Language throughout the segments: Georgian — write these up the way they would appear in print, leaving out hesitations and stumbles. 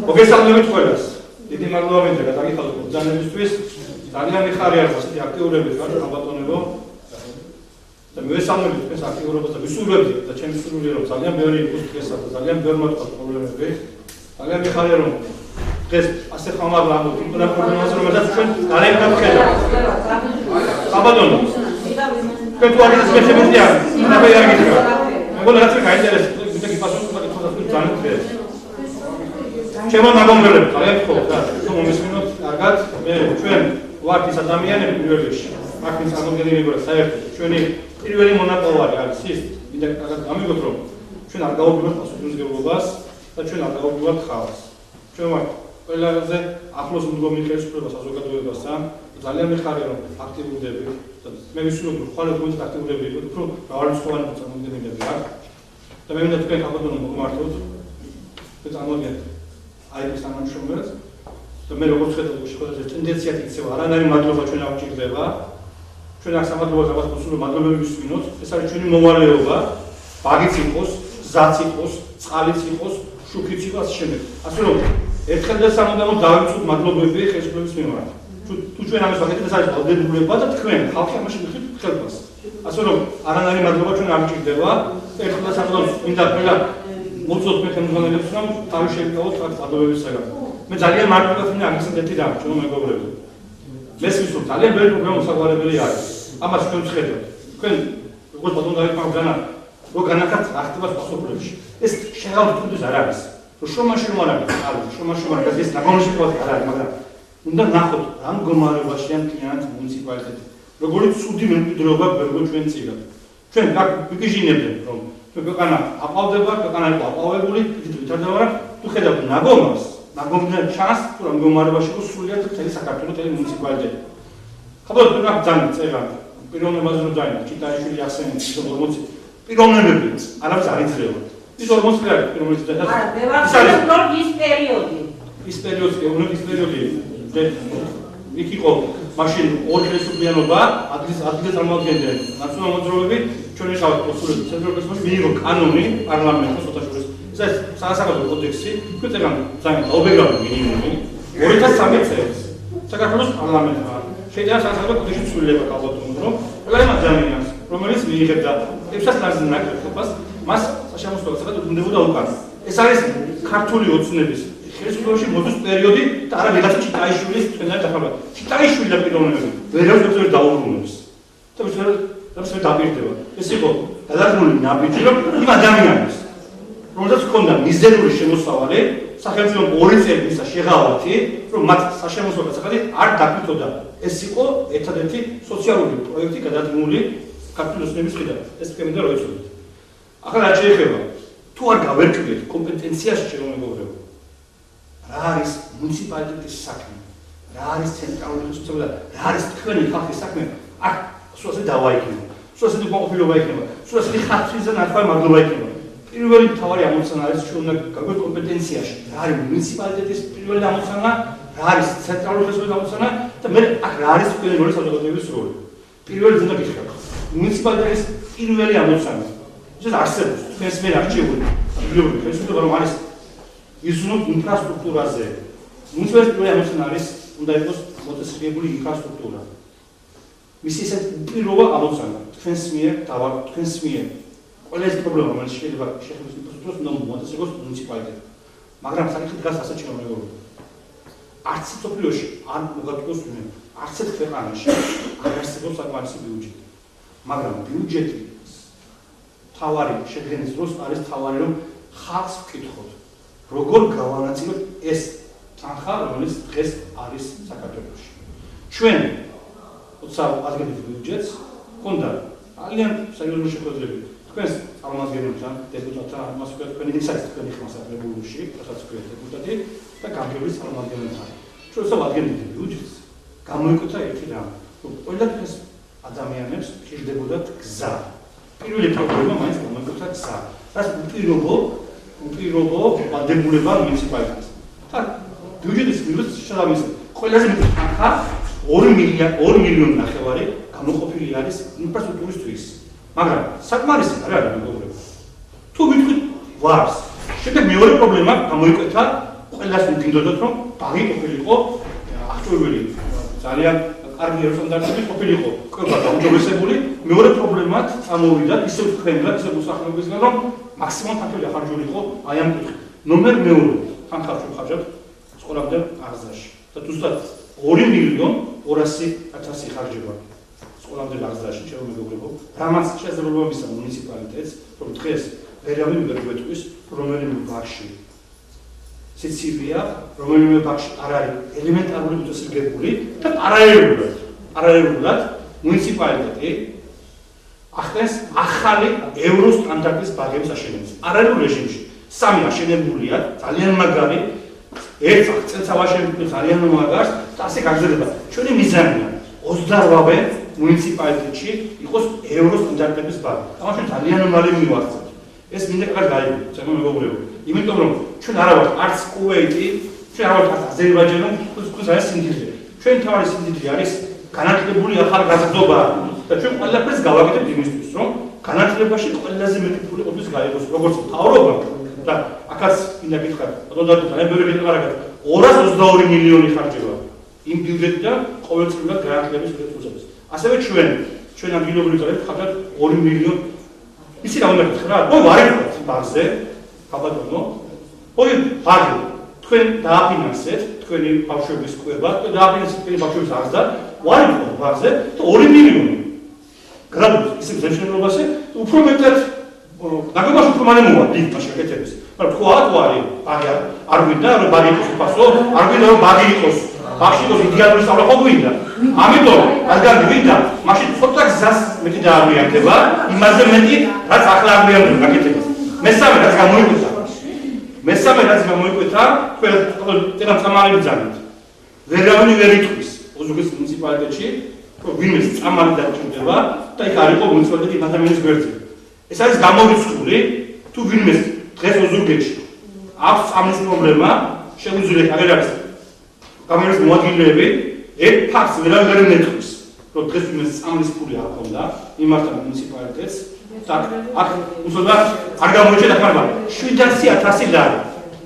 მოგესალმებით ყველას. დიდი მადლობა მინდა გადაგიხადოთ ბრძანებისთვის. ძალიან მიხარია ასეთი აქტიურები თქვა ალბათონებო. და მივესალმებით ეს აქტიურობას და ვისურვებდი და ჩემი სურვილია რომ ძალიან ბევრი იყოს დღესა და ძალიან ბევრი მოთხოვნა პრობლემები. ძალიან მიხარია რომ დღეს ასე ხომაღლა ამ პრობლემას რომელსაც ჩვენ ძალიან გავხედავთ. ალბათონო. თქვენ თუ არის სპეციალისტი არ გიქნა. მეგონა რაც გაინტერესებს ვიდრე გიფასოს და გითხოვს ძალიან ხდება. ჩემო ნაგომრელები, ძალიან გქონდა და მომისმინოთ კარგად. მე ჩვენ ვართ ის ადამიანები პირველ რიგში. აქ ის წარმოგიდგენილი მეგობრებო, საერთოდ ჩვენი პირველი მონაპოვარი არის ის, მინდა კარგად გამიგოთ რომ ჩვენ არ გავუბრუნოთ პასუხისმგებლობას და ჩვენ არ გავუბრუნოთ ხალხს. ჩვენ ვართ ყველაზე ახლოს მდგომი ხელისუფლება საზოგადოებასთან. ძალიან მიხარია რომ აქტიურდები და მე ვისურვებ რომ ხვალე თქვენც აქტიურდები იყოთ, უფრო მრავალრიცხოვანი წარმომადგენლები აქ. და მე მინდა თქვენ ხალხთან მოგმართოთ. ეს წარმოგიდგენთ აი ეს თანამშრომლებს და მე როგორც ხედავ შეხვედრაზე ტენდენციად იქცევა არანაირი მადლობა ჩვენ არ გვჭირდება ჩვენ აქ სამადლობა გასულ მადლობები ვისმინოთ ეს არის ჩვენი მოვალეობა ბაგიც იყოს ზაც იყოს წყალიც იყოს შუქიც იყოს შემდეგ ასე რომ ერთხელ და სამუდამოდ დავიცვით მადლობები ხელისუფლების მიმართ თუ ჩვენ ამას ვაკეთებთ ეს არის ვალდებულება და თქვენ ხალხი ამაში მიხდით ხელფას ასე რომ არანაირი მადლობა ჩვენ არ გვჭირდება ერთხელ და სამუდამოდ მინდა ყველა მოწოთ მე ხელმძღვანელებს რომ თავი შევიკავოთ აქ მადლობებისაგან. მე ძალიან მარტივად მინდა ამის ერთი რამ, ჩემო მეგობრებო. მესმის რომ ძალიან ბევრი პრობლემა საგვარებელი არის. ამას თქვენ ხედავთ. თქვენ როგორც ბატონ დავით მაგდანა რო განახართ რა ხდება სპასოფლებში. ეს შეღავთ თუნდაც არ არის. რომ შრომაში რომ არ არის, შრომაში რომ არ არის, ეს ნაგონში ყოველ არ არის, მაგრამ უნდა ნახოთ რა მდგომარეობაშია მთლიანად მუნიციპალიტეტი. როგორი ცუდი მემკვიდრეობა გვერდო ჩვენ წილად. ჩვენ გიგიჟინებდნენ რომ ქვეყანა აყვავდება, ქვეყანა იყო აყვავებული, დიდ ვითარდება, თუ ხედავთ ნაგომას, ნაგომიდან ჩანს, თუ რა მდგომარეობაში იყო სრულიად მთელი საქართველოს, მთელი მუნიციპალიტეტი. ხაბოთ რა ძალიან წერა, პიროვნებაზე რომ დაიწყო, ჩიტაიშვილი ახსენებს, ის 40 პიროვნებები, არაფერს არ იძლევა. ის 40 წელი პიროვნებიც და არა, მე ვარ ის პერიოდი. ის პერიოდი, იქ იყო მაშინ ორი ხელისუფლებიანობა, ადგილზე წარმოადგენდნენ ნაციონალურ მოძრაობები, ჩვენ ვიყავით კონსულები ცენტრალურ მიიღო კანონი პარლამენტის ოთაშორის. ეს სასახელო კოდექსი, ქვეყნიდან ძალიან ობეგრავი მინიმუმი 2013 წელს საქართველოს პარლამენტმა შეიძლება სასახელო კოდექსი ცვლილება გავაკეთოთ, რომ ყველა ადამიანს, რომელიც მიიღებდა 600 ნაკრებას, მას საშემოსავლო საკითხი უნდებოდა უკან. ეს არის ქართული ოცნების ხელისუფლებაში მოდის პერიოდი და არა ვიღაცა ჩიტაიშვილის თქვენთან დახმარება. ჩიტაიშვილი და პიროვნებები ვერ დაუბრუნებს. და ვისმე დაპირდება. ეს იყო გადაღებული ნაბიჯი რომ იმ ადამიანებს რომელსაც ჰქონდა მიზერული შემოსავალი სახელმწიფომ 2 წელი მისცა შეღავათი რომ მათ საშემოსავლო საკითხი არ დაკვითოდა. ეს იყო ერთადერთი სოციალური პროექტი გადადგმული ქართული ოცნების მხრიდან. ეს თქვენდა რო იცოდეთ. ახლა რა შეიძლება თუ არ გავერკვიეთ კომპეტენციაში შემომეგობრებო რა არის მუნიციპალიტეტის საქმე, რა არის ცენტრალური ხელისუფლება, რა არის თქვენი ხალხის საქმე, აქ სულ ასე დავაიქნება, სულ ასე მოყოლობა იქნება, სულ ასე ხალხისგან ახალი მადლობა იქნება. პირველი მთავარი ამოცანა არის ჩვენ უნდა გავიგოთ კომპეტენციაში, რა არის მუნიციპალიტეტის პირველი ამოცანა, რა არის ცენტრალური ხელისუფლების ამოცანა და მე აქ რა არის თქვენი როლი საზოგადოების როლი. პირველი უნდა გითხრათ, მუნიციპალიტეტის პირველი ამოცანა. ეს არსებობს, თქვენს მიერ არჩეული, პირველი ხელისუფლება რომ არის იზრუნოთ ინფრასტრუქტურაზე. მუნიციპალიტეტის პირველი ამოცანა არის უნდა იყოს მოწესრიგებული ინფრასტრუქტურა. მისი ეს პირველი ამოცანა თქვენს მიერ თქვენს მიერ ყველა ეს პრობლემა რომელიც შეიძლება შეხების ინფრასტრუქტურას უნდა მოაწესრიგოს მუნიციპალიტეტი. მაგრამ საკითხი დგას ასე შემოგვიგო. არც სოფლიოში არ მოგადგოს ვინმე, არც ერთ ქვეყანაში არ არსებობს საკმარისი ბიუჯეტი. მაგრამ ბიუჯეტი თავარი შედგენის დროს არის თავარი რომ ხალხს ვკითხოთ. როგორ გავანაწილოთ ეს თანხა, რომელიც დღეს არის საქართველოში. ჩვენ 20 ადგილით ბიუჯეტს ჰქონდა ძალიან სერიოზული შეხვედრები თქვენს წარმომადგენლებთან, დეპუტატთან, ამას ვქეთ თქვენი ის არის თქვენი ხმასაკლებულში, რასაც ვქეთ დეპუტატი და გამგებლის წარმომადგენლებთან. ჩვენ სულ ადგილით ბიუჯეტს გამოიკვეთა ერთი რამ, რომ ყველა დღეს ადამიანებს ხილდებოდათ გზა. პირველი პრობლემა მაინც გამოიკვეთა გზა. რაც უპირობო ვალდებულება მუნიციპალიტეტს. და ბიუჯეტის მიხედვით შესაბამისად, ყველაზე მეტი თანხა 2 მილიონი ნახევარი გამოყოფილი არის ინფრასტრუქტურისთვის. მაგრამ საკმარისი არ არის მეგობრებო. თუ ვიტყვით ვარს, შემდეგ მეორე პრობლემა გამოიკვეთა ყველას მიგინდოდათ რომ ბაღი ყოფილიყო აღჭურვილი ძალიან კარგი ეროსტანდარტები ყოფილიყო ყველა გაუმჯობესებული მეორე პრობლემად წამოვიდა ისევ თქვენგან ისევ მოსახლეობისგან რომ მაქსიმალურად ფართო ახარჯულიყო აი ამ კუთხით ნომერ მეორე თანხმობრივ ხარჯად სკოლამდე აღზრაში და ზუსტად 2.200.000 იხარჯება სკოლამდე აღზრაში ჩემო მეგობრებო რამაც შესაძლებლობა მისცა მუნიციპალიტეტს რომ დღეს ვერავინ ვერ გვეტყვის რომელიმე ბაღში სიცივია რომელიმე ბაღში არ არის ელემენტარული უთესრიგებული და პარალელურად მუნიციპალიტეტი ახდენს ახალი ევრო სტანდარტის ბაღების აშენებას პარალელურ რეჟიმში სამი აშენებულია ძალიან მაგარი ერთ წელს ავაშენებთ ძალიან მაგარს და ასე გაგრძელდება ჩვენი მიზანია 28-ვე მუნიციპალიტეტში იყოს ევრო სტანდარტების ბაღი ამაში ძალიან მალე მივახცევთ ეს მინდა კარგად გაიგო ჩემო მეგობრებო იმიტომ რომ ჩვენ არა ვართ არც კუვეიტი ჩვენ არა ვართ აზერბაიჯანი თქვენს არის სიმდიდრე ჩვენ თავი სიმდიდრე არის განათლებული ახალგაზრდობა და ჩვენ ყველაფერს გავაკეთებთ იმისთვის რომ განათლებაში ყველაზე მეტი ფული ყოფილს გაიღოს როგორც მთავრობა და აქაც მინდა გითხრათ როდესაც თანამედროვე გეტყვარაგათ 222 მილიონი ხარჯება იმ ბიუჯეტიდან ყოველწლიურად განათლების რესურსებს ასევე ჩვენ ადგილობრივი ძალებს ხარჯად 2 მილიონი ისი რა უნდა გითხრა ой ვარიფოთ ბაღზე ხაბატონო ой ბაღი თქვენ დააფინანსეთ თქვენი ბავშვების კვება და დააფინანსეთ თქვენი ბავშვების აღზრდა ვარიფოთ ბაღზე და 2 მილიონი გრადუს ისე ზემშენებლობაზე უფრო მეტად დაგებაში უფრო მალე მოვა დიდ მაშაკეთებს მაგრამ თქვა არის ბაღი არ გვინდა რომ ბაღი იყოს უფასო არ გვინდა რომ ბაღი იყოს ბაღში იყოს იდეალური სწავლა ხო გვინდა ამიტომ რადგან გვინდა მაშინ ცოტა გზას მეტი დააგვიანდება იმაზე მეტი რაც ახლა აგვიანდება გაკეთებას მესამე რაც გამოიკვეთა თქვენ წამალი ბრძანეთ ვერავინ ვერ იტყვის ოზურგის მუნიციპალიტეტში რომ ვინმე წამალი დაჭირდება და იქ არ იყო მუნიციპალიტეტი ადამიანის გვერდზე ეს არის გამორიცხული თუ ვინმე დღეს ოზურგეთში აქვს წამლის პრობლემა შეგვიძლია აღარ არის კამერის მოადგილეები ერთ ფაქტს ვერავინ ვერ ეტყვის რომ დღეს ვინმე წამლის ფული არ ქონდა იმართა მუნიციპალიტეტს და აქ უსულდა არ გამოიჩენა ხარბა 700.000 ლარი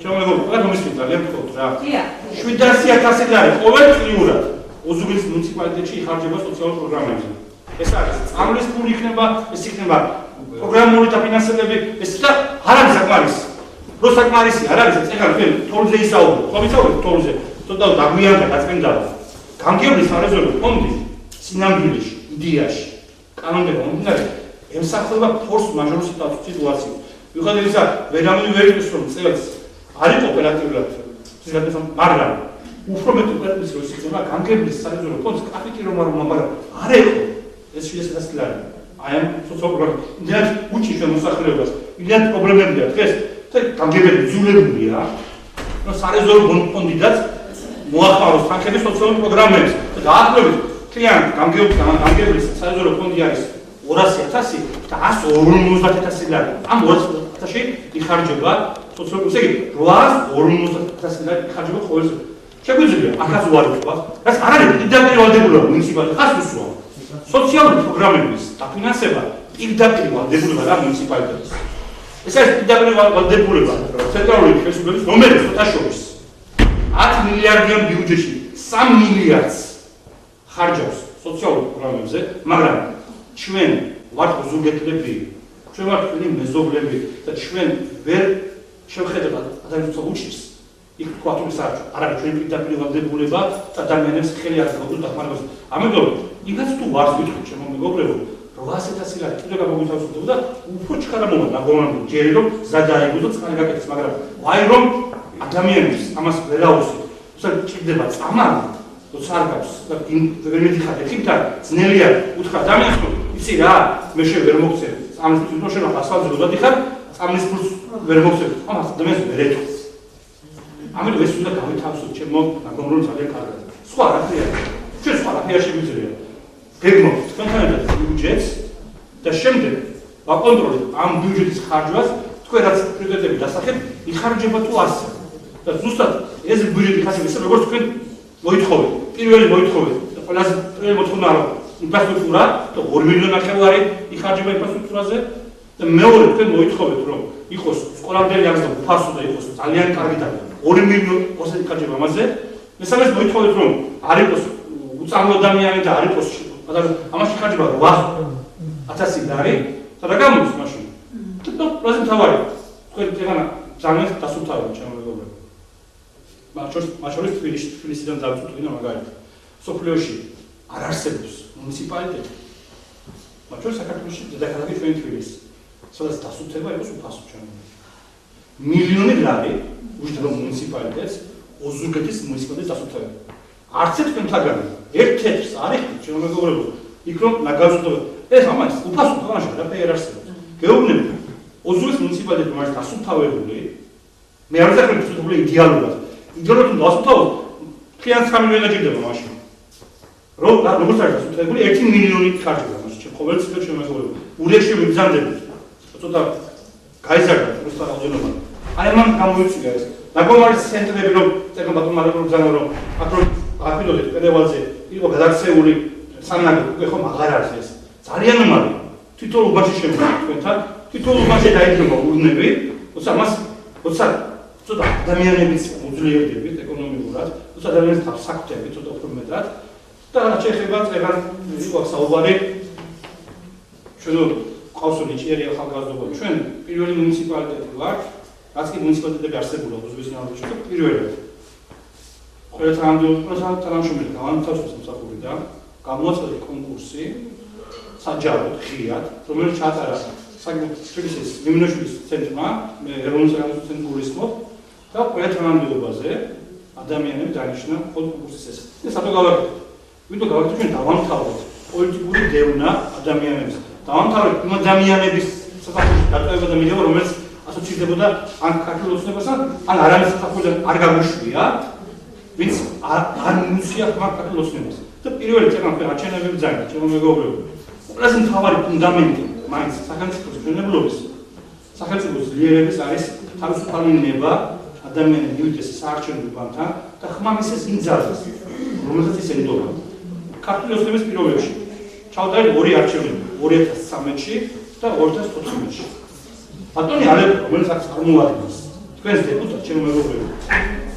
ჩემო მეგობრებო მომისმენთ ძალიან ვთქვათ რა 700.000 ლარი ყოველწლიურად ოზურგეთის მუნიციპალიტეტში იხარჯება სოციალურ პროგრამებზე ეს არის წამლის ფული იქნება ეს იქნება პროგრამული დაფინანსებები ეს და არ არის საკმარისი რო საკმარისი არ არის ეხლა თქვენ თოვლზე ისაუბროთ ხო ვიცაუბრეთ თოვლზე თოდა დაგვიანდა გაწმენდა გამგეობლის სარეზერვო ფონდი სინამდვილეში იდეაში კანონდება მომდინარე ემსახურება ფორს მაჟორულ სიტუაციას მიუხედავად ისა ვერავინ ვერ იტყვის რომ წელს არ იყო ოპერატიულად მაგრამ უფრო მეტი ოპერატივის რო ისწრება გამგეობლის სარეზერვო ფონდს კაპიტი რომ მაგრამ არ იყო ეს 700.000 ლარი აი ამ სოციალურ იმდენად უჭირს ჩვენ მოსახლეობას იმდენად პრობლემებია დღეს და გამგეობელი ძულებულია რომ სარეზერვო ფონდიდაც მოახმაროს თანხების სოციალურ პროგრამებს და დაახლოებით თლიან გამგეობლის სარეზერვო ფონდი არის 200.000 და 150.000 ლარი ამ 200.000-ში იხარჯება სოციალურ ესე იგი 850.000 ლარი იხარჯება ყოველ წელს შეგვიძლია ახაც უარყოფა რაც არ არის პირდაპირ ვალდებულება მუნიციპალიტეტს ხას უსვა სოციალური პროგრამების დაფინანსება პირდაპირ ვალდებულება რა მუნიციპალიტეტის ეს არის პირდაპირ ვალდებულება ცენტრალური ხელისუფლების რომელიც ფოტაშოპის 10 მილიარდიან ბიუჯეტში 3 მილიარდს ხარჯავს სოციალურ პროგრამებზე მაგრამ ჩვენ ვართ ოზურგეთლები ჩვენ ვართ თქვენი მეზობლები და ჩვენ ვერ შევხედებთ ადამიანს უჩის იქ თქვა თუ ის არ არის ჩვენი პირდაპირ ვალდებულება და ადამიანებს ხელი არ გაუძლოთ დახმარებას ამიტომ იმას თუ ვარს ვიტყვი ჩემო მეგობრებო 800.000 ლარი კიდევ გამოგითავისუფლდება და უფრო ჩქარა მოვა ნაგონამდე ჯერი რომ გზა დაიგო და წყალი გაკეთდეს მაგრამ ვაი რომ ადამიანებს ამას ვერ აუწევთ თუმცა ჭირდება წამალი როცა არ გაქვს და ვერ მედიხარ ეხითა ძნელია უთხრა ადამიანს რომ იცი რა მე ვერ მოგცემ წამლის თვითონ შენ ასფალტზე გადადიხარ წამლის ფულს ვერ მოგცემ ამას ადამიანს ვერ ეთქვის ამიტომ ეს უნდა გავითავსოთ ჩემო ნაგონრო ძალიან კარგად სხვა არაფერი არ ჩვენ სხვა არაფერი შეგვიძლია გეგმოთ თქვენთან ერთად ბიუჯეტს და შემდეგ ვაკონტროლებთ ამ ბიუჯეტის ხარჯვას თქვენ რაც პრიორიტეტები დასახებთ იხარჯება თუ ასე და ზუსტად ეს ბიუჯეტი ხარჯება ისე როგორც თქვენ მოითხოვეთ პირველი მოითხოვეთ და ყველაზე პირველი მოთხოვნა რომ ინფრასტრუქტურა და 2 მილიონი ნახევარი იხარჯება ინფრასტრუქტურაზე და მეორე თქვენ მოითხოვეთ რომ იყოს სკოლამდელი აღზრდა უფასო და იყოს ძალიან კარგი დაგეგმა 2 მილიონი ოსეთი კაჭება ამაზე. მესამეს მოითხოვეთ რომ არ იყოს უწამლო ადამიანი და არ იყოს ამაში კაჭება 8,000 ლარი და რა გამოდის მაშინ? და პროზი თავარი. თქვენ ეგანა ძალიან დასუფთავია ჩემო მეგობრებო. მაშინ თბილისიდან დავწუდგინა მაგალითად. სოფლიოში არ არსებობს მუნიციპალიტეტი. მაგრამ საქართველოში დედაქალაქი ჩვენ თბილისი. სადაც დასუფთავება იყოს უფასო ჩემო. მილიონი ლარი უშუალო მუნიციპალიტეტს ოზურგეთის მუნიციპალიტეტს დასუფთავება. არც თქვენთაგან ერთ-ერთს არ იხდით ჩემო მეგობრებო. იქ რომ ნაგაზუსტება ეს ამას უფასო თამაში არაფერი არ არსებობს. გეუბნები ოზურგეთის მუნიციპალიტეტი მას დასუფთავებული მე არ ვთქვი დასუფთავებული იდეალურად. იდეალურად დასუფთავო ქიანს 3 მილიონი დაჭირდება მაშინ. როგორც არის დასუფთავებული 1 მილიონი ხარჯება მაშინ ჩემ ყოველწლიურად ჩემო მეგობრებო. ურიაში მიგზავნდებით. ცოტა გაიზარდა უბრალოდ რაოდენობა. აი მან გამოიწვია ეს. ნაგომარის ცენტრები რომ წეგო ბატონმა რომ ბრძანა რომ აფილოდეთ პედევალზე იყო გადაქცეული სანაგო უკვე ხომ აღარ არის ეს. ძალიან უმალო. თითოეულ უბანში შემოგვიყვეთ თქვენთან. თითოეულ უბანში დაიწყება ურნები. თორსა ცოტა ადამიანების მოძლიერდებით ეკონომიკურად, თორსა ადამიანის საფსაქმეები ცოტა უფრო მეტად და რა შეიძლება წეგან იყო საუბარი ჩვენ ყავს ნიჭიერი ახალგაზრდობა. ჩვენ პირველი მუნიციპალიტეტი ვართ, რაც კი მუნიციპალიტეტები არსებულა ოზურგეთის ნავთობის და პირველად. ყველა თანამშრომელი განთავსდა სამსახურიდან, გამოაცხადა კონკურსი საჯაროდ ღიად, რომელიც ჩაატარა თბილისის მიმინოშვილის ცენტრმა, ეროვნულ საგანმანათლებლო ცენტრ გულისხმობ და ყველა თანამდებობაზე ადამიანები დანიშნა კონკურსის ეს. ეს რატო გავაკეთეთ? ვინტო გავაკეთეთ ჩვენ დავამთავროთ პოლიტიკური დევნა ადამიანების. დავამთავროთ იმ ადამიანების საფუძველი დატოვება და მიღება, რომელიც ასოცირდებოდა ან ქართულ ოცნებასთან, ან არამის საფუძვლად არ გამოშვია, ვინც არ მიუცია ხმა ქართულ ოცნებას. და პირველი წეგან აჩენებები ძალიან ჩემო მეგობრებო. ყველაზე მთავარი ფუნდამენტი მაინც სახელმწიფოს მშენებლობის, სახელმწიფოს ძლიერების არის თავისუფალი ნება, ადამიანები მივიდეს საარჩევნო უბანთან და ხმამისეს იმძალეს, რომელსაც ის ენდობა. ქართული ოცნების პირობებში ჩავდარეთ 2 არჩევნები 2013-ში და 2014-ში. ბატონი ალექო, რომელიც აქ წარმოადგენს თქვენს დეპუტატს, ჩემო მეგობრებო.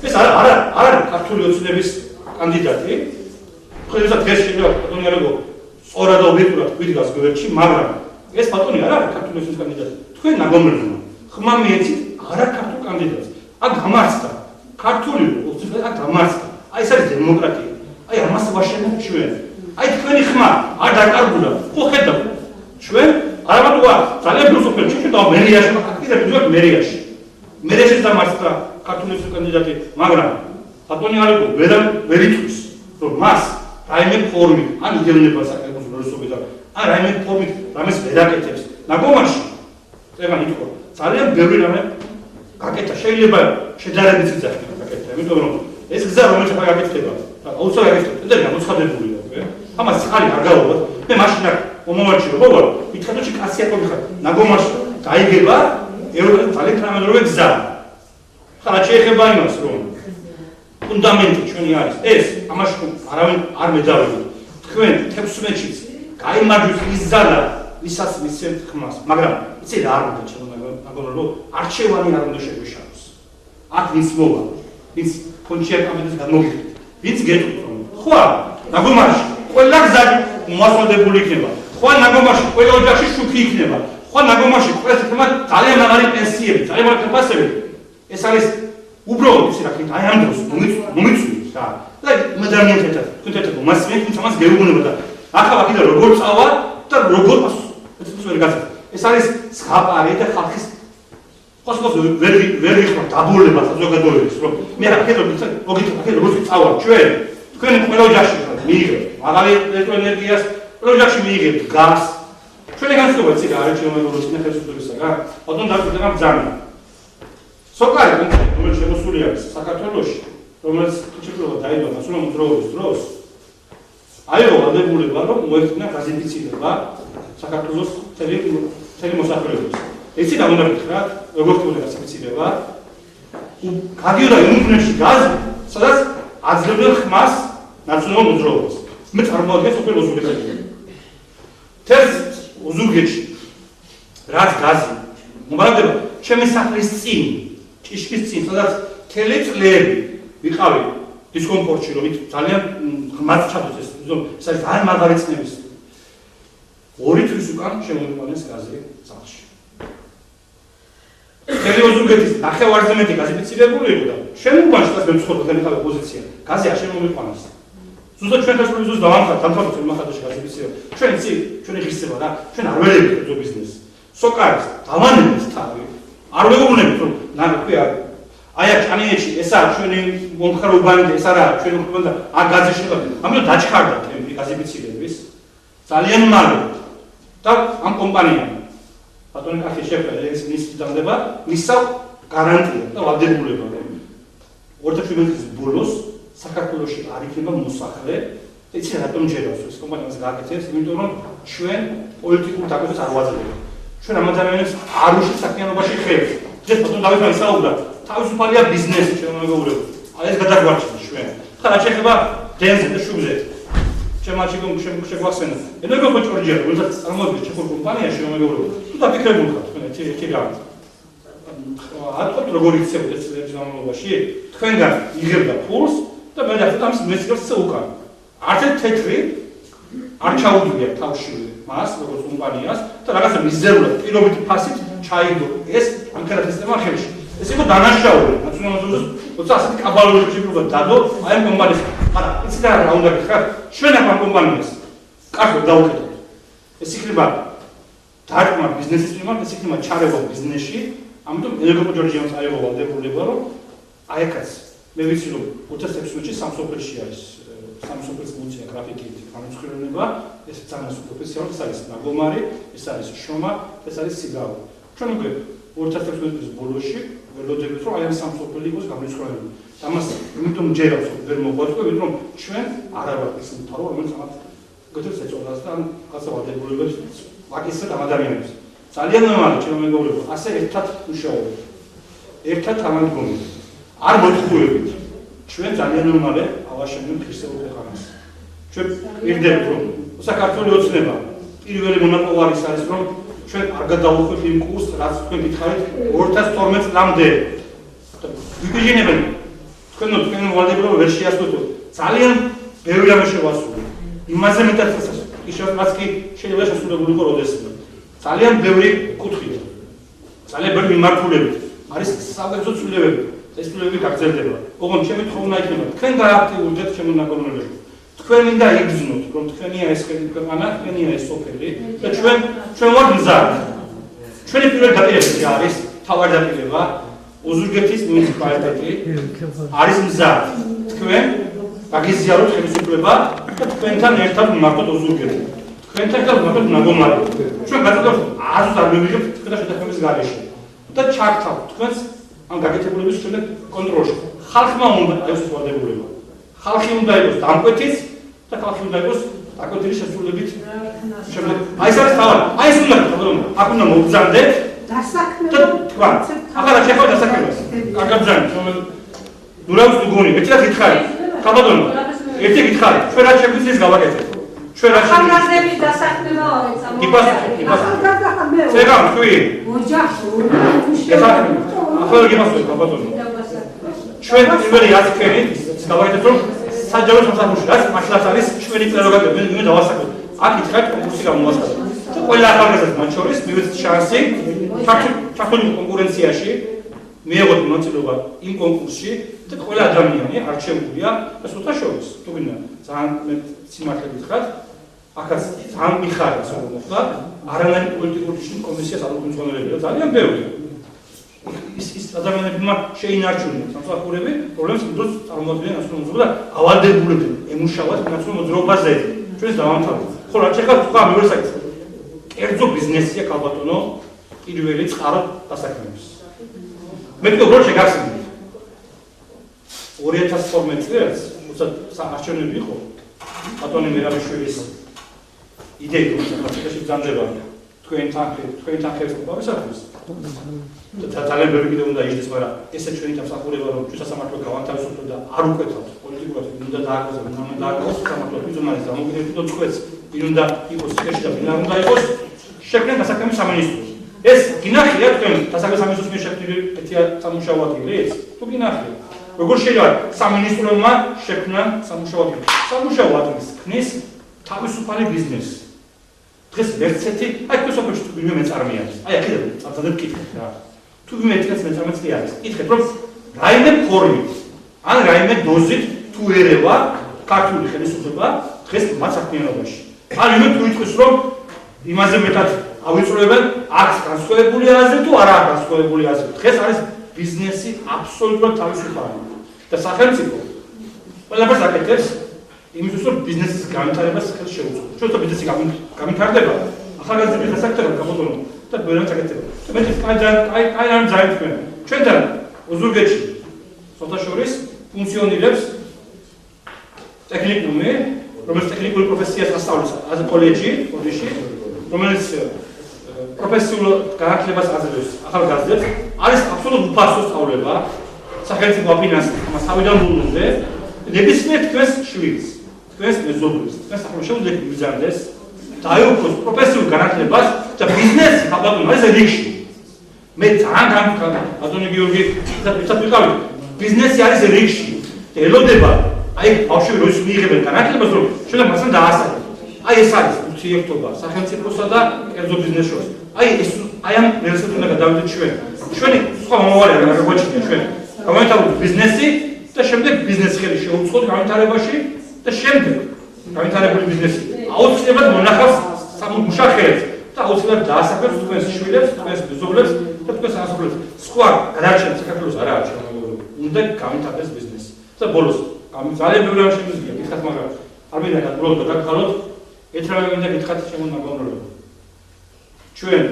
ეს არ არის ქართული ოცნების კანდიდატი. ხელისად დღეს შეიძლება ბატონი ალექო სწორად და ობიექტურად გვიდგას გვერდში, მაგრამ ეს ბატონი არ არის ქართული ოცნების კანდიდატი. თქვენ ნაგომერნო ხმა მიეცით არ არის ქართული კანდიდატი. აქ გამარცხდა ქართული ოცნება, აქ გამარცხდა. აი ეს არის დემოკრატია. აი ამას ვაშენებთ ჩვენ. აი თქვენი ხმა არ დაკარგულა. ხო ხედავთ ჩვენ არამატოა ძალიან ფილოსოფია ჩვენ და მერიაში აქტივები ვიყავთ მერიაში. მერიაში დამარცხდა ქართული ოცნების კანდიდატი, მაგრამ ბატონი ალექო ვერ იტყვის რომ მას რაიმე ფორმით ან იდეოლოგიურ საკითხებს როლსობიდან ან რაიმე ფორმით რამეს ვერ აკეთებს. ნაგომარში წეგან იტყვა ძალიან ბევრი რამე გაკეთა შეიძლება შედარებით გზა გაკეთა, იმიტომ რომ ეს გზა რომელიც ახლა გაკეთდება აუცილებლად გაკეთდება და გამოცხადებულია უკვე. ამას ხალი არ გავუვათ. მე მაშინ აქ მომავალში რო ვარ, მითხეთოში კასიათობი ხარ. ნაგომარში დაიგება ევროპის ძალიან თანამედროვე გზა. ხლა შეიძლება იმას რომ ფუნდამენტი ჩვენი არის ეს, ამაში არავინ არ მედავება. თქვენ 16-ში გაიმარჯვეთ ის ზალა, ვისაც მისცემთ ხმას, მაგრამ იცი რა არ უნდა ჩემო მეგობრებო, არჩევანი არ უნდა შეგვიშალოს. აქ ვინც მოვა, ვინც კონჩიატ ამის გამოგიხდით, ვინც გეტყვით რომ ხო, ნაგომარში ყველა გზა მოასწავლებული იქნება. ხო, ნაგომარში ყველა ოჯახში შუქი იქნება. ხო, ნაგომარში ყველა თემა ძალიან მაღალი პენსიები, ძალიან მაღალი დაფასებები. ეს არის უბრალოდ იცი რა ხით, აი ამ დროს მომიწვიეთ რა. და ადამიანებთან, თქვენთან მომასწრეთ, თუმცა მას გეუბნება და ახლა კიდე როგორ წავა და როგორ ეს ვერ გაცეთ. ეს არის ზღაპარი და ხალხის խոսքով ვერ ვიხმართ დაბოლება საზოგადოების, რომ მე რა ხედავ მოგიწევთ როგორ წავა ჩვენ თქვენ ყველა ოჯახში მიიღებთ მაღალი ელექტროენერგიას, ყველა ოჯახში მიიღებთ გაზს. ჩვენი განსხვავება იცი რა არის ჩემო მეგობრებო, ხელისუფლებისაგან. ბატონ დაგვიდგა ბრძანა. სოკარი რომელიც შემოსული არის საქართველოში, რომელიც ჩიქრობა დაიდო ნაციონალურ მოძრაობის დროს, აიღო ვალდებულება, რომ მოეხდინა გაზიფიცირება საქართველოს მთელი მოსახლეობის. იცი რა უნდა გითხრა, როგორ ხდება გაზიფიცირება? გადიოდა იუნგრენში გაზი, სადაც აძლევდნენ ხმას ნაციონალურ მოძრაობას. მე წარმოადგენს სოფელ ოზურგეთში. თეს ოზურგეთში რაც გაზი მომარაგდება ჩემი სახლის წინ ჭიშკრის წინ, სადაც მთელი წლები ვიყავი დისკომფორტში, რომ ძალიან ღმად ჩადოს ეს არის ძალიან მაგარი წნევის. 2 თვის უკან შემოიყვანეს გაზი წალში. მთელი ოზურგეთის ნახევარზე მეტი გაზიფიცირებული იყო და შემოგვანს და მეცხოველთა მეთაური პოზიცია. გაზი არ შემოიყვანეს. ზუსტად ჩვენ დასწრებულს დავამხატ დამთავრდა მახატაში გაზიფიცირება. ჩვენ იცი, ჩვენი ღირსება რა, ჩვენ არ ვერევით ეს ბიზნესი. სოკარის დავანებთ თავი. არ ვეუბნებით რომ ნაგვია აი აქ ჩანიეში ეს არის ჩვენი მომხარებანი და ეს არა ჩვენი მომხარებანი და აქ გაზი შევა. ამიტომ დაჩქარდა თემი გაზიფიცირების. ძალიან მაგარი და ამ კომპანიამ ბატონი კახი შეფერა ეს მის დამდება მისა გარანტია და ვადებულება რომ 2017 წლის ბოლოს საქართველოში არ იქნება მოსახლე და იცი რატომ ჯერავს ეს კომპანია მას გააკეთებს იმიტომ რომ ჩვენ პოლიტიკურ დაკავშირებას არ ვაძლევთ ჩვენ ამ ადამიანებს არ უშლის საქმიანობაში ხერხს ეს ბატონ დავითმა ისაუბრა თავისუფალია ბიზნესი ჩვენ მეგობრებო აი ეს გადაგვარჩენს ჩვენ ხა რა შეიძლება დენზე და შუბზე ჩემაჩი შეგვახსენა ენერგო პოჭორჯია როდესაც წარმოვიდგინეთ ჩეხურ კომპანიაში მეგობრებო თუ დაფიქრებული ხართ თქვენ ერთი რამ ატყობთ როგორ იქცევა ეს წლების განმავლობაში თქვენგან იღებდა ფულს და მე და ამის მესგრს უკან არც თეთრი არ ჩაუდგია თავში მას როგორც კომპანიას და რაღაცა მიზერულად პირობითი ფასით ჩაიგდო ეს ამქარა სისტემა ხელში ეს იყო დანაშაული ნაციონალიზმის როცა ასეთი კაბალური შეფრობა დადო აი ამ კომპანიას მაგრამ იცით რა უნდა გითხრათ ჩვენ ამ კომპანიას კარგად დავუკეთოთ ეს იქნება დარტყმა ბიზნესის მიმართ ეს იქნება ჩარევა ბიზნესში ამიტომ ენერგოპოჯორჯიანს აიღო ვალდებულება რომ აი აქაც მე ვიცი რომ 2016 წელს სამსოფლოში არის სამსოფლის ფუნქცია გრაფიკით განსხვავება ეს ძალიან პროფესიონალი ეს არის ნაგომარი ეს არის შომა ეს არის სიგავი ჩვენ უკვე 2016 წლის ბოლოში ველოდებით რომ აი ამ სამსოფლო იყოს განსხვავებული ამას იმიტომ ჯერავს ვერ მოგვაწყვეტ რომ ჩვენ არ ვართ ის მთავრო რომელიც ამათ გეთებს ეწოდას და ამ გასავალდებულებას ვაკისრებთ ამ ადამიანებს ძალიან ნორმალია ჩემო მეგობრებო ასე ერთად მუშაობთ ერთად თანადგომით არ მოთხოვნებით ჩვენ ძალიან ნორმალია ავაშენებთ ქრისტეულ ქვეყანას ჩვენ ვირდებით რომ საქართველოს ოცნება პირველი მონაპოვარის არის რომ ჩვენ არ გადავუხვით იმ კურსს რაც თქვენ გითხარით 2012 წლამდე ვიგიჟინებენ თქვენ ვალდებულება ვერ შეასრულოთ ძალიან ბევრი რამე შევასრულეთ იმაზე მეტად ისევაც კი შეიძლება შესრულებული იყო როდესმე ძალიან ბევრი კუთხით ძალიან ბევრი მიმართულებით არის საერთო ცვლილებები ეს ცვლილებები გაგრძელდება ოღონდ ჩემი თხოვნა იქნება თქვენ გააქტიურდეთ ჩემო ნაკომრებები თქვენ მინდა იგრძნოთ რომ თქვენია ეს ქვეყანა თქვენია ეს სოფელი და ჩვენ ვართ მზად ჩვენი პირველი დაპირებები არის თავარი დაპირება ოზურგეთის მუნიციპალიტეტი არის მზად თქვენ გაგიზიაროთ ხელისუფლება და თქვენთან ერთად მართოთ ოზურგეთი თქვენთან ერთად მართოთ ნაგომარი ჩვენ გადავდოთ აზრს არ მივიღებთ თქვენთან შეთანხმების გარეშე და ჩაგთავთ თქვენს ამ გაკეთებულების შემდეგ კონტროლში ხალხმა უნდა აიღოს ვალდებულება ხალხი უნდა იყოს დამკვეთის და ხალხი უნდა იყოს დაკვეთილი შესრულებით შემდეგ აი ეს არის თავი აი ეს უნდა რომ აქ უნდა მოგზანდეთ დასაქმება თქვა ახლა შეხება დასაქმებას კარგად ბრძანეთ ნუ რა ვს გონი ერთი რა გითხარი ხალბატონო ერთი გითხარი ჩვენ რა შეგვიძლია გავაკეთეთ ჩვენ რა ახალგაზრდების დასაქმება იპას ზეგა თქვი ოჯახში ახლა გიმასწრებ ხალბატონო ჩვენ პირველი აზრქენი გავაკეთეთ რომ საჯარო სამსახურში რაც მართლაც არის ჩვენი პრეროგატივები მე დავასაკუთრებ აქ ითხრათ კონკურსი გამოვასწრებთ და ყველა ახალგაზრდას მათ შორის მივეცეთ შანსი ჩართული კონკურენციაში მიიღოთ მონაწილეობა იმ კონკურსში და ყველა ადამიანი არჩეულია და სულთა შორის თუ გინდა ძალიან მე სიმართლე გითხრათ აქაც ძალიან მიხარია რომ მოხდა არანაირი პოლიტიკური კომისიას არ უგონძღონებია ძალიან ბევრი ის ადამიანებმა შეინარჩუნეს სამსახურები პრობლემას დროს წარმოადგენენ ნაციონალურ და ავალდებულებენ ემუშავათ ნაციონალურ მოძრაობაზე ჩვენს დავამთავრეთ ხო რა შეიძლება თქვა მივერსაკეთ კერძო ბიზნესია ქალბატონო პირველი წყარო დასაქმების მე როგორ შეგახსენებთ 2012 წელს როცა არჩევნები იყო ბატონი მერაბიშვილის იდეა რომ საქართველოში ბრძანდება თქვენთან ხერხს მოპოვებისათვის და ძალიან ბევრი კიდე უნდა ისდეს მაგრამ ესე ჩვენი დამსახურება რომ ჩვენ სასამართლო გავანთავისუფლოთ და არ უკეთოთ პოლიტიკურად უნდა დააკავოს უნდა დააკავოს სამართლო ფიზიოლოგიის დამოკიდებით და წყვეტს ვინ უნდა იყოს ციხეში და ვინ არ უნდა იყოს შექმნეს დასაქმების სამინისტრო ეს გინახია თქვენ დასაქმების სამინისტროს მიერ შექმნილი ეთია სამუშაო ადგილი თუ გინახია როგორ შეიძლება სამინისტრომა შექმნა სამუშაო ადგილი. სამუშაო ადგილის ქმნის თავისუფალი ბიზნესი. დღეს ვერცერთი, აი თქვენსოფლში თუ ვინმე მეწარმე არის. აი აქედან წამწადებ კითხეთ რა. თუ ვინმე ერთად მეწარმეც არის. კითხეთ რომ რაიმე ფორმით ან რაიმე დოზით თუ ერევა ქართული ხელისუფლება დღეს მათ საქმიანობაში. ან ვინმე თუ იტყვის რომ იმაზე მეტად ავიწროებენ აქვს განსხვავებული აზრი თუ არა აქვს განსხვავებული აზრი. დღეს არის ბიზნესი აბსოლუტურად თავისუფალი. და სახელმწიფო ყველაფერს აკეთებს იმისთვის რომ ბიზნესის განვითარებას ხელს შეუწყოს. ჩვენ თუ ბიზნესი განვითარდება, ახალგაზრდების გასაკეთებლად გამოდონო და ბევრად აკეთება. მე აი ამ ძალიან თქვენ. ჩვენთან ოზურგეთში სოთაშორის ფუნქციონირებს ტექნიკუმი, რომელიც ტექნიკურ პროფესიას ასწავლის კოლეჯში, რომელიც პროფესიულ განათლებას აძლევს ახალგაზრდებს, არის აბსოლუტურად უფასო სწავლება, სახელმწიფო აფინანსებს ამას თავიდან ბოლომდე, ნებისმიერ თქვენს შვილს, თქვენს მეზობელს, თქვენს სახელმწიფო მიზანდეს, დაეუფლოს პროფესიულ განათლებას და ბიზნესი ხალხმა ეს რიგში. მე ძალიან ბატონი გიორგი და ვიყავით, ბიზნესი არის რიგში. ელოდება, აი ბავშვები როდის მიიღებენ განათლებას, რომ შეიძლება მასთან დაასწავლონ. აი ეს არის ურთიერთობა სახელმწიფოსა და კერძო ბიზნესს შორის. აი ამ რელაციას უნდა გადავიდეთ ჩვენ. ჩვენი სხვა მომავალი არ გაგვაჩნია ჩვენ. გავანთავროთ ბიზნესი და შემდეგ ბიზნესი ხელი შეუწყოთ განვითარებაში და შემდეგ განვითარებული ბიზნესი აუცილებლად მონახავს სამუშაოებს და აუცილებლად დაასახელებს თქვენს შვილებს, თქვენს მეზობლებს და თქვენს ასაკობლებს. სხვა გადარჩენა საქართველოს არ არის შემოგებული. უნდა განვითარდეს ბიზნესი. და ბოლოს ძალიან ბევრი რამ შემიძლია გითხრათ, მაგრამ არ მინდა გადმოვიდო გაგხაროთ. ერთრამე მინდა გითხრათ შემონაგონრო. ჩვენ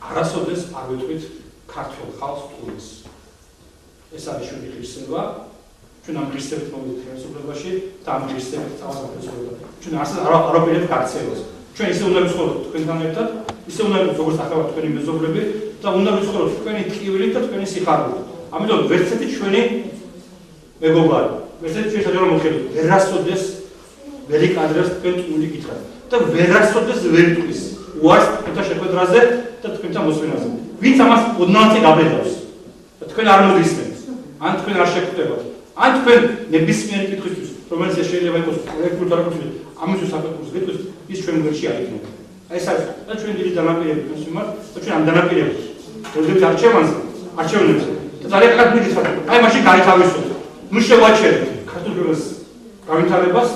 არასოდეს არ ვიტყვით ქართულ ხალხს ტურისტს. ეს არის ჩვენი ღირსება. ჩვენ ამ ღირსებით მოვიდეთ ხელისუფლებაში და ამ ღირსებით წავასახელოთ. ჩვენ არაფერით გაქცევას. ჩვენ ისე უნდა ვიცხოვროთ თქვენთან ერთად, ისე უნდა როგორც ახლა თქვენი მეზობლები და უნდა ვიცხოვროთ თქვენი ტკივილით და თქვენი სიხარულით. ამიტომ ვერცერთი ჩვენი მეგობარი, ვერცერთი ჩვენ საჯარო მოხდით, ვერასოდეს ვერ იკადრებს თქვენ ტყუილი გითხრათ და ვერასოდეს ვერ ტყვის უარს თქვენთან შეხვედრაზე და თქვენთან მოსვლაზე. ვინც ამას ოდნავ გაბედავს და თქვენ არ მოგისმენთ, ან თქვენ არ შეგხვდებათ, ან თქვენ ნებისმიერი კითხვისთვის, რომელიც შეიძლება იყოს პროექტული დარგებული, ამისთვის საკუთრებს გეტყვის, ის ჩვენ გვერდში არ იქნება. აი ეს არის და ჩვენ დიდი დანაპირები გვაქვს იმათ და ჩვენ ამ დანაპირებს ვერდებით არჩევნებს და ძალიან კარგი გითხრათ, აი მაშინ გაითავისოთ. ნუ შევაჩერეთ ქართულ ბიზნეს განვითარებას,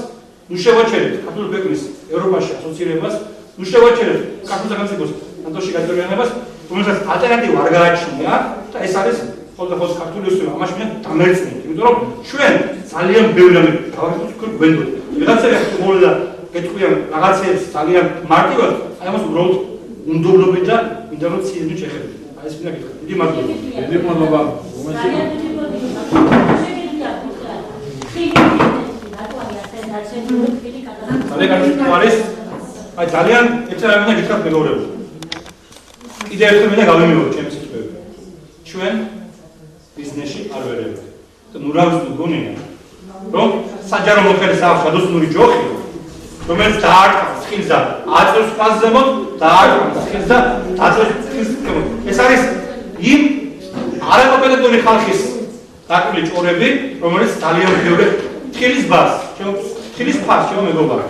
ნუ შევაჩერეთ ქართულ ბიზნეს ევროპაში ასოცირებას, ნუ შევაჩერეთ ქართულ სახელმწიფოს ნატოში გადაგვიანებას, რომელსაც ალტერნატივა არ გააჩნია და ეს არის ხოლმე ქართული უსწრება. ამაში მე დამერწმუნდით, იმიტომ რომ ჩვენ ძალიან ბევრი რამე გავაკეთოთ თქვენ გვენდოთ. ვიღაცები ხოლმე გეტყვიან რაღაცებს ძალიან მარტივად, აი ამას უბრალოდ უნდობლობით და მინდა რომ ციებდით შეხებთ. აი ეს მინდა გითხრათ. დიდი მადლობა. დიდი მადლობა. ძალიან ერთად მინდა გითხრათ მეგობრებო. კიდევ ერთხელ მინდა გავიმეორო ჩემი სიტყვები. ჩვენ ბიზნესში არ ვერევით. და ნუ რა ვიცი გონია, რომ საჯარო მოხელის აქვს გადოსნური ჯოხი, რომელიც დაარტყამს ხილს და აწევს ხაზს ზემოთ, დაარტყამს ხილს და აწევს ხილს ზემოთ. ეს არის იმ არაკომპეტენტური ხალხის დაკვილი ჭორები, რომელიც ძალიან ბევრი ხილის ბას, ხილის ფას ჩემო მეგობარი.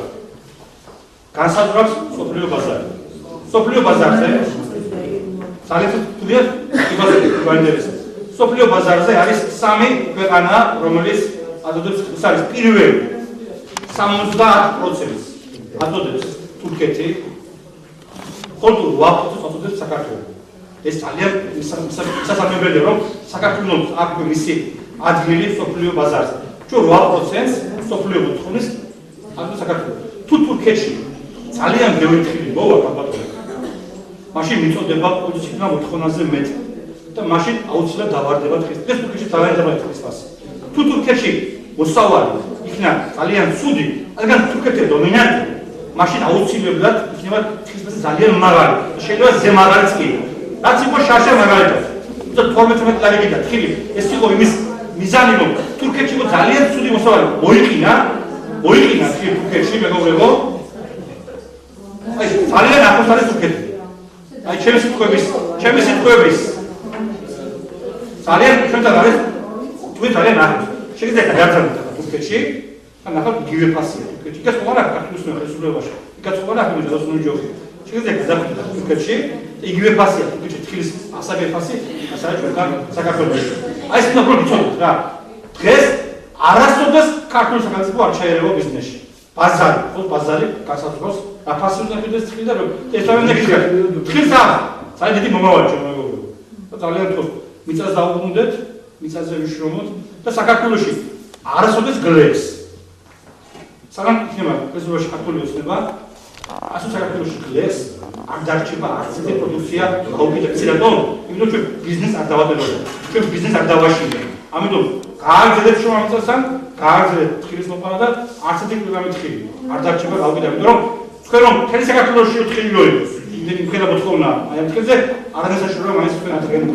განსაზღვრავს სოფლიო ბაზარი. სოფლიო ბაზარზე ძალიან თუდია იმას გვანდებს. სოფლიო ბაზარზე არის სამი ქვეყანა, რომელიც აწოდებს, ეს არის პირველი 70% აწოდებს თურქეთი, ხოლო 8% აწოდებს საქართველო. ეს ძალიან სასამებელია, რომ საქართველოს აქვს მისი ადგილი სოფლიო ბაზარზე. ჩვენ 8% სოფლიო მოთხოვნის აწოდებს საქართველო. თუ თურქეთში ძალიან ბევრი ხილი მოვა კაპატონი. მაშინ მიწოდება პოზიცია მოთხოვნაზე მეტი და მაშინ აუცილებლად დავარდება დღეს. დღეს თურქეთში ძალიან დაბალი ხილის ფასი. თუ თურქეთში მოსავალი იქნა ძალიან ცუდი, რადგან თურქეთი დომინანტი, მაშინ აუცილებლად იქნება ხილის ფასი ძალიან მაღალი. შეიძლება ზემაღალიც კი. რაც იყო შაშა მაგალითად. 12 ლარი გიდა ხილი. ეს იყო იმის მიზანი, რომ თურქეთში იყო ძალიან ცუდი მოსავალი. მოიყინა ხილი თურქეთში მეგობრებო. აი ძალიან ახლოს არის თურქეთი. აი ჩემი სიტყვების ძალიან ჩვენთან არის თქვენ ძალიან ახლოს. შეგიძლიათ გადაგზავნოთ ახლა თურქეთში, ან ახლა იგივე ფასია თურქეთში. იქაც ყველა ქართლის ხელისუფლებაში. იქაც ყველა ხმის უნჯოხი. შეგიძლიათ გადაგზავნოთ თურქეთში, იგივე ფასია თურქეთში, თბილისის ასაგე ფასი, ასაა ჩვენთან საქართველოში. აი ეს უნდა ვიცოდეთ რა. დღეს არასოდეს ქართული სახელმწიფო არ ჩაერევა ბიზნესში. ბაზარი, ხო ბაზარი გასაწყობს, აფასი უნდა მიდდეს თქილი და ესავენ ეხლა. თქილსა, ძალიან დიდი მომავალი ჩვენ მეგობრებო. და ძალიან თქო, მიწას დაუბრუნდეთ, მიწაზე ვიშრომოთ და საქართველოში არასოდეს გლებს. საგან იქნება პრეზიდენტში ქართული ოცნება, ასე საქართველოში გლებს არ დარჩება არც ერთი პროდუქცია გაუკეთებს რატომ? იმიტომ ჩვენ ბიზნეს არ დავატებოთ. ჩვენ ბიზნეს არ დავაშინდეთ. ამიტომ გააგრძელებთ შრომასთან, გააგრძელებთ თქილის მოყანა და არც ერთი პროგრამით ხილი. არ დარჩება გაუკეთებს, იმიტომ რომ თქვენ რომ თელი საქართველოში ხილი რო იყოს. იმდენი მქონდა მოთხოვნა, აი ამ თქილზე არადასაშორება მაინც თქვენ ადგენთ.